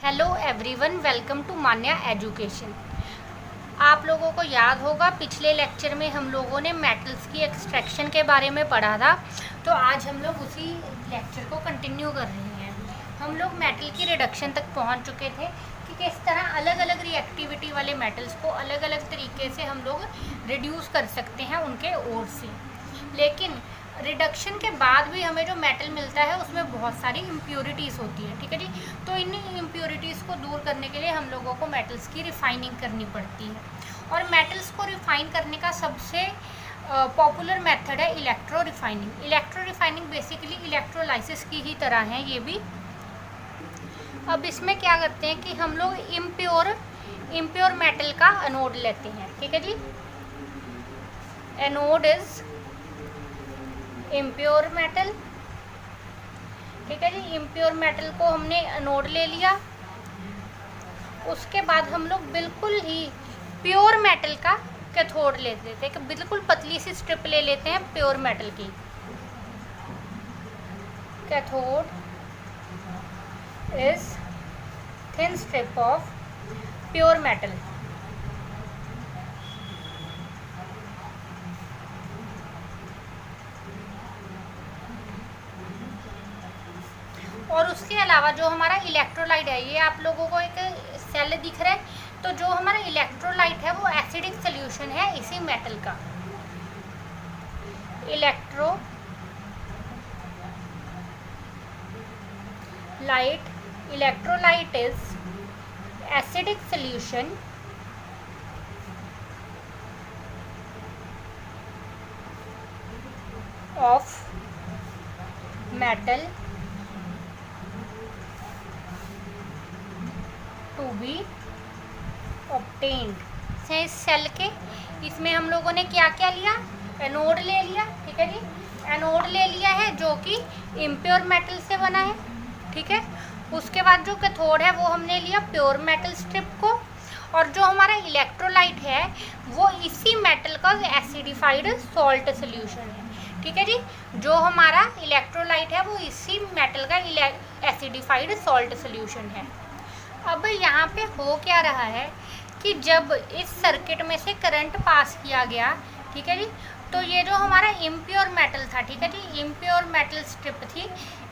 Hello everyone, welcome to Manya education. आप लोगों को याद होगा पिछले लेक्चर में हम लोगों ने मेटल्स की एक्सट्रैक्शन के बारे में पढ़ा था, तो आज हम लोग उसी लेक्चर को कंटिन्यू कर रहे हैं। हम लोग मेटल की रिडक्शन तक पहुंच चुके थे कि किस तरह अलग अलग रिएक्टिविटी वाले मेटल्स को अलग अलग तरीके से हम लोग रिड्यूस कर सकते हैं उनके ओर से। लेकिन रिडक्शन के बाद भी हमें जो मेटल मिलता है उसमें बहुत सारी इम्प्योरिटीज़ होती है, ठीक है जी। तो इन इम्प्योरिटीज़ को दूर करने के लिए हम लोगों को मेटल्स की रिफाइनिंग करनी पड़ती है, और मेटल्स को रिफाइन करने का सबसे पॉपुलर मेथड है electro refining. Electro refining basically electrolysis की ही तरह है ये भी। अब इसमें क्या करते हैं कि हम लोग इम्प्योर मेटल का एनोड लेते हैं, ठीक है जी। एनोड इज इम्प्योर मेटल, ठीक है जी। इम्प्योर मेटल को हमने एनोड ले लिया। उसके बाद हम लोग बिल्कुल ही प्योर मेटल का कैथोड ले लेते हैं, कि बिल्कुल पतली सी स्ट्रिप ले लेते हैं प्योर मेटल की। Cathode is thin strip of pure metal. और उसके अलावा जो हमारा इलेक्ट्रोलाइट है, ये आप लोगों को एक सेल दिख रहा है, तो जो हमारा इलेक्ट्रोलाइट है वो एसिडिक सोल्यूशन है इसी मेटल का। Electrolyte is acidic solution of metal to be obtained. से इस सेल के इसमें हम लोगों ने क्या क्या लिया, एनोड ले लिया, ठीक है जी। एनोड ले लिया है जो कि इम्प्योर मेटल से बना है, ठीक है। उसके बाद जो कैथोड है वो हमने लिया प्योर मेटल स्ट्रिप को, और जो हमारा इलेक्ट्रोलाइट है वो इसी मेटल का एसिडिफाइड सॉल्ट सोल्यूशन है, ठीक है जी। जो हमारा इलेक्ट्रोलाइट है वो इसी मेटल का एसिडिफाइड सॉल्ट सोल्यूशन है। अब यहाँ पे हो क्या रहा है कि जब इस सर्किट में से करंट पास किया गया, ठीक है जी, तो ये जो हमारा इम्प्योर मेटल था, ठीक है जी, इम्प्योर मेटल स्ट्रिप थी,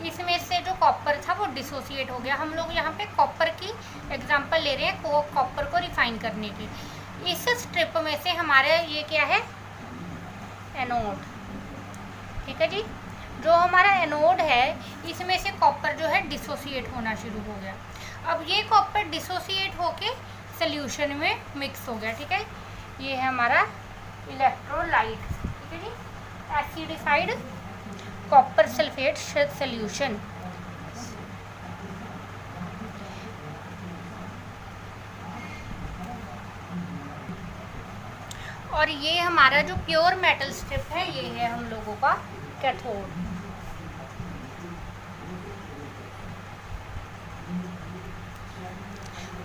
इसमें से जो कॉपर था वो डिसोसिएट हो गया। हम लोग यहाँ पे कॉपर की एग्जांपल ले रहे हैं, कॉपर को रिफाइन करने की। इस स्ट्रिप में से हमारे ये क्या है, एनोड, ठीक है जी। जो हमारा एनोड है इसमें से कॉपर जो है डिसोसिएट होना शुरू हो गया। अब ये कॉपर डिसोसिएट होके सोल्यूशन में मिक्स हो गया, ठीक है। ये है हमारा इलेक्ट्रोलाइट, ठीक है जी, एसिडिफाइड कॉपर सल्फेट सोल्यूशन। और ये हमारा जो प्योर मेटल स्ट्रिप है ये है हम लोगों का कैथोड।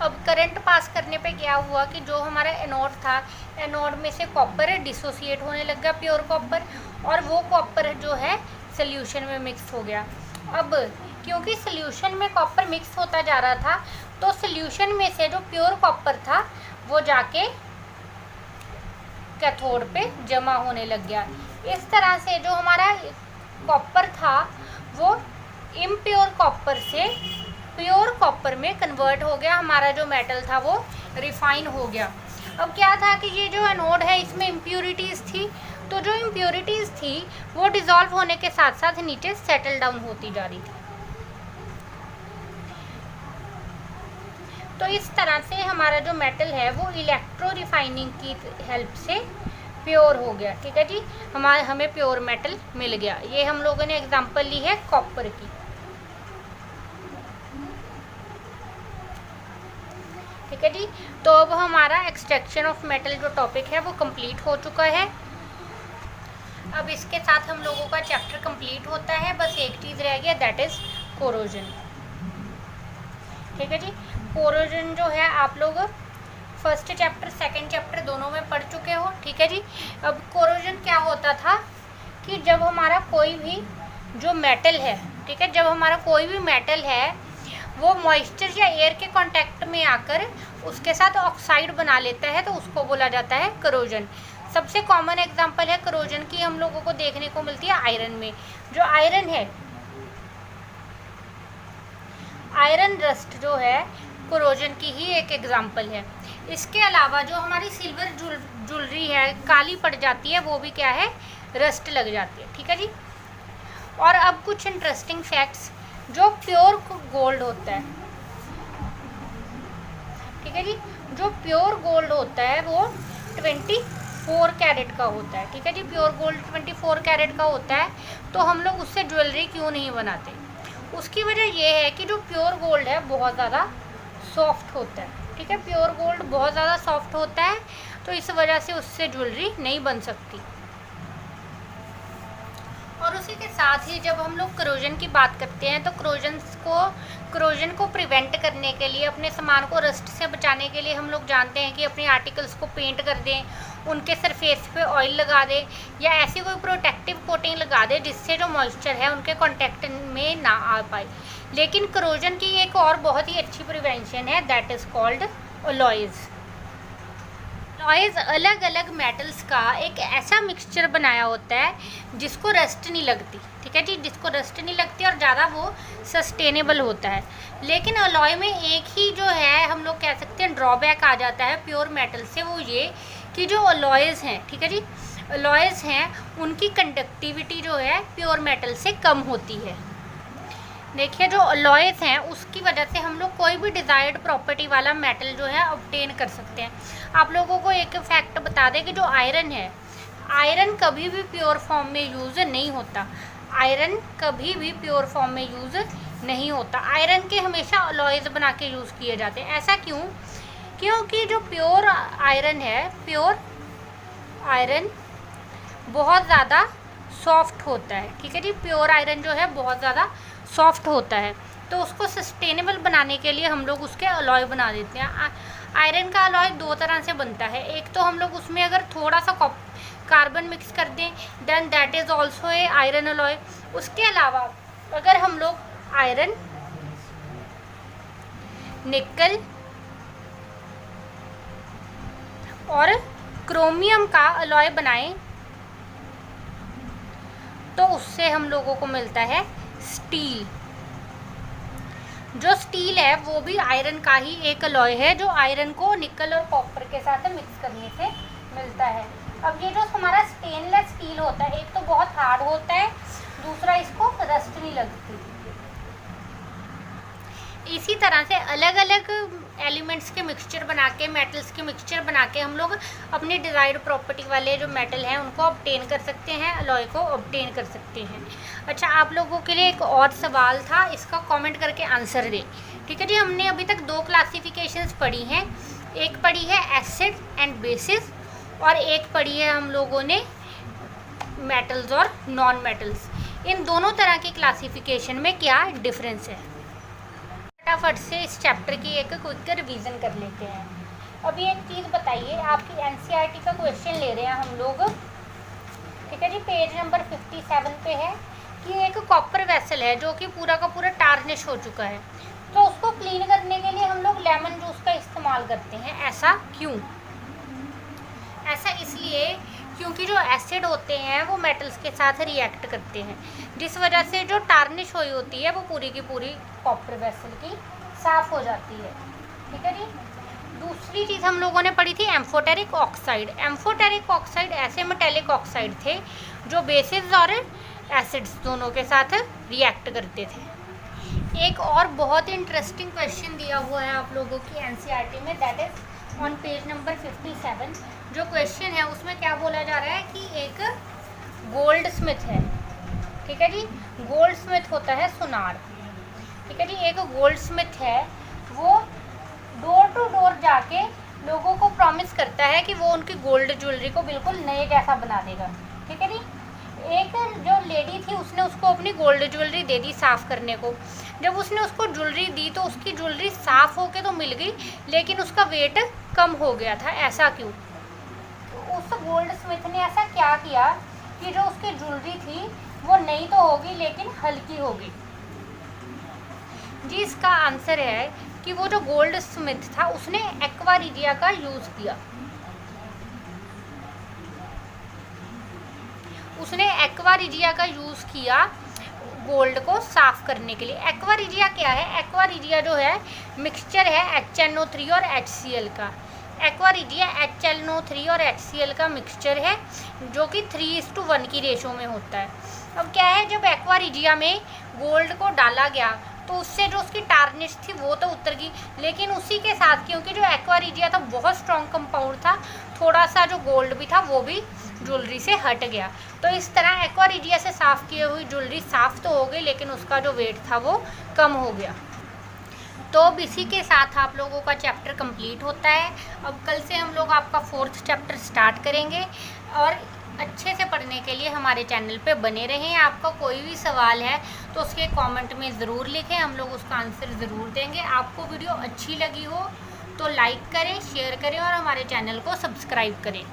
अब करंट पास करने पे क्या हुआ कि जो हमारा एनोड था, एनोड में से कॉपर डिसोसिएट होने लग गया, प्योर कॉपर, और वो कॉपर जो है सोल्यूशन में मिक्स हो गया। अब क्योंकि सोल्यूशन में कॉपर मिक्स होता जा रहा था, तो सोल्यूशन में से जो प्योर कॉपर था वो जाके कैथोड पे जमा होने लग गया। इस तरह से जो हमारा कॉपर था वो इम्प्योर कॉपर से प्योर कॉपर में कन्वर्ट हो गया। हमारा जो मेटल था वो रिफाइन हो गया। अब क्या था कि ये जो एनोड है इसमें इम्प्योरिटीज़ थी, तो जो इम्प्योरिटीज़ थी वो डिज़ोल्व होने के साथ साथ नीचे सेटल डाउन होती जा रही थी। तो इस तरह से हमारा जो मेटल है वो इलेक्ट्रो रिफाइनिंग की हेल्प से प्योर हो गया, ठीक है जी। हमें प्योर मेटल मिल गया। ये हम लोगों ने एग्जांपल ली है कॉपर की, ठीक है जी। तो अब हमारा एक्सट्रैक्शन ऑफ मेटल जो टॉपिक है वो कंप्लीट हो चुका है। अब इसके साथ हम लोगों का चैप्टर कंप्लीट होता है। बस एक चीज़ रह गया, दैट इज़ कोरोजन, ठीक है जी। कोरोजन जो है आप लोग फर्स्ट चैप्टर सेकंड चैप्टर दोनों में पढ़ चुके हो, ठीक है जी। अब कोरोजन क्या होता था कि जब हमारा कोई भी जो मेटल है, ठीक है, जब हमारा कोई भी मेटल है वो मॉइस्चर या एयर के कांटेक्ट में आकर उसके साथ ऑक्साइड बना लेता है, तो उसको बोला जाता है करोजन। सबसे कॉमन एग्जांपल है करोजन की हम लोगों को देखने को मिलती है आयरन में। जो आयरन है, आयरन रस्ट जो है करोजन की ही एक एग्जांपल है। इसके अलावा जो हमारी सिल्वर ज्वेलरी है काली पड़ जाती है, वो भी क्या है, रस्ट लग जाती है। ठीक है जी। और अब कुछ इंटरेस्टिंग फैक्ट्स। जो प्योर गोल्ड होता है, ठीक है जी, जो प्योर गोल्ड होता है वो 24 कैरेट का होता है। ठीक है जी, प्योर गोल्ड 24 कैरेट का होता है। तो हम लोग उससे ज्वेलरी क्यों नहीं बनाते? उसकी वजह ये है कि जो प्योर गोल्ड है बहुत ज़्यादा सॉफ्ट होता है। ठीक है, प्योर गोल्ड बहुत ज़्यादा सॉफ्ट होता है, तो इस वजह से उससे ज्वेलरी नहीं बन सकती। और उसी के साथ ही जब हम लोग करोजन की बात करते हैं तो करोजन को प्रिवेंट करने के लिए, अपने सामान को रस्ट से बचाने के लिए हम लोग जानते हैं कि अपने आर्टिकल्स को पेंट कर दें, उनके सरफेस पे ऑयल लगा दें या ऐसी कोई प्रोटेक्टिव कोटिंग लगा दें जिससे जो मॉइस्चर है उनके कांटेक्ट में ना आ पाए। लेकिन करोजन की एक और बहुत ही अच्छी प्रिवेंशन है, that is called alloys. Alloys अलग अलग मेटल्स का एक ऐसा मिक्सचर बनाया होता है जिसको रस्ट नहीं लगती। ठीक है जी, जिसको रस्ट नहीं लगती और ज़्यादा वो सस्टेनेबल होता है। लेकिन अलॉय में एक ही जो है हम लोग कह सकते हैं ड्रॉबैक आ जाता है प्योर मेटल से, वो ये कि जो अलॉयज़ हैं, ठीक है जी, अलॉयज़ हैं उनकी कंडक्टिविटी जो है प्योर मेटल से कम होती है। देखिए, जो अलॉयज़ हैं उसकी वजह से हम लोग कोई भी डिज़ायर्ड प्रॉपर्टी वाला मेटल जो है ऑब्टेन कर सकते हैं। आप लोगों को एक फैक्ट बता दें कि जो आयरन है, आयरन कभी भी प्योर फॉर्म में यूज़ नहीं होता। आयरन कभी भी प्योर फॉर्म में यूज़ नहीं होता। आयरन के हमेशा अलॉयज़ बना के यूज़ किए जाते हैं। ऐसा क्यों? क्योंकि जो प्योर आयरन है, प्योर आयरन बहुत ज़्यादा सॉफ्ट होता है। ठीक है जी, प्योर आयरन जो है बहुत ज़्यादा सॉफ्ट होता है, तो उसको सस्टेनेबल बनाने के लिए हम लोग उसके अलॉय बना देते हैं। आयरन का अलॉय दो तरह से बनता है। एक तो हम लोग उसमें अगर थोड़ा सा कार्बन मिक्स कर दें, then that is also a iron alloy. उसके अलावा अगर हम लोग आयरन, निकल और क्रोमियम का अलॉय बनाएं तो उससे हम लोगों को मिलता है स्टील। जो स्टील है वो भी आयरन का ही एक अलॉय है, जो आयरन को निकल और कॉपर के साथ मिक्स करने से मिलता है। अब ये जो हमारा स्टेनलेस स्टील होता है, एक तो बहुत हार्ड होता है, दूसरा इसको रस्ट नहीं लगती। इसी तरह से अलग अलग एलिमेंट्स के मिक्सचर बना के, मेटल्स के मिक्सचर बना के हम लोग अपनी डिज़ायर्ड प्रॉपर्टी वाले जो मेटल हैं उनको ऑब्टेन कर सकते हैं, अलॉय को ऑब्टेन कर सकते हैं। अच्छा, आप लोगों के लिए एक और सवाल था, इसका कमेंट करके आंसर दें। ठीक है जी, हमने अभी तक दो क्लासिफिकेशंस पढ़ी हैं। एक पढ़ी है एसिड एंड बेसिस और एक पढ़ी है हम लोगों ने मेटल्स और नॉन मेटल्स। इन दोनों तरह की क्लासिफिकेशन में क्या डिफरेंस है? फटाफट से इस चैप्टर की एक क्विक रिवीजन कर लेते हैं। अभी एक चीज़ बताइए, आपकी एनसीईआरटी का क्वेश्चन ले रहे हैं हम लोग। ठीक है जी, पेज नंबर 57 पे है कि एक कॉपर वेसल है जो कि पूरा का पूरा टार्निश हो चुका है, तो उसको क्लीन करने के लिए हम लोग लेमन जूस का इस्तेमाल करते हैं। ऐसा क्यों? ऐसा इसलिए क्योंकि जो एसिड होते हैं वो मेटल्स के साथ रिएक्ट करते हैं, जिस वजह से जो टार्निश हुई होती है वो पूरी की पूरी कॉपर वेसल की साफ़ हो जाती है। ठीक है जी। दूसरी चीज़ हम लोगों ने पढ़ी थी एम्फोटेरिक ऑक्साइड। एम्फोटेरिक ऑक्साइड ऐसे मेटेलिक ऑक्साइड थे जो बेसिस और एसिड्स दोनों के साथ रिएक्ट करते थे। एक और बहुत इंटरेस्टिंग क्वेश्चन दिया हुआ है आप लोगों की एनसीईआरटी में, that is on page number 57। जो क्वेश्चन है उसमें क्या बोला जा रहा है कि एक गोल्ड स्मिथ है। ठीक है जी, गोल्ड स्मिथ होता है सुनार। ठीक है जी, एक गोल्ड स्मिथ है, वो डोर टू डोर जाके लोगों को प्रॉमिस करता है कि वो उनकी गोल्ड ज्वेलरी को बिल्कुल नए जैसा बना देगा। ठीक है जी। एक जो लेडी थी उसने उसको अपनी गोल्ड ज्वेलरी दे दी साफ़ करने को। जब उसने उसको ज्वेलरी दी तो उसकी ज्वेलरी साफ़ होके तो मिल गई, लेकिन उसका वेट कम हो गया था। ऐसा क्यों? तो उस गोल्ड स्मिथ ने ऐसा क्या किया कि जो उसकी ज्वेलरी थी वो नई तो होगी लेकिन हल्की होगी। जी इसका आंसर है कि वो जो गोल्ड स्मिथ था उसने एक्वा रिजिया का यूज़ किया। उसने एक्वा रिजिया का यूज़ किया गोल्ड को साफ करने के लिए। एक्वा रिजिया क्या है? एक्वा रिजिया जो है मिक्सचर है HNO3 और HCl का। एक्वा रिजिया HNO3 और HCl का मिक्सचर है जो कि 3:1 की रेशो में होता है। अब क्या है, जब एक्वा रिजिया में गोल्ड को डाला गया तो उससे जो उसकी टार्निश थी वो तो उतर गई, लेकिन उसी के साथ क्योंकि जो एक्वा रिजिया था बहुत स्ट्रॉन्ग कंपाउंड था, थोड़ा सा जो गोल्ड भी था वो भी ज्वेलरी से हट गया। तो इस तरह एक्वा रिजिया से साफ़ की हुई ज्वेलरी साफ़ तो हो गई लेकिन उसका जो वेट था वो कम हो गया। तो अब इसी के साथ आप लोगों का चैप्टर कंप्लीट होता है। अब कल से हम लोग आपका 4th चैप्टर स्टार्ट करेंगे और अच्छे से पढ़ने के लिए हमारे चैनल पे बने रहें। आपका कोई भी सवाल है तो उसके कमेंट में ज़रूर लिखें, हम लोग उसका आंसर ज़रूर देंगे। आपको वीडियो अच्छी लगी हो तो लाइक करें, शेयर करें और हमारे चैनल को सब्सक्राइब करें।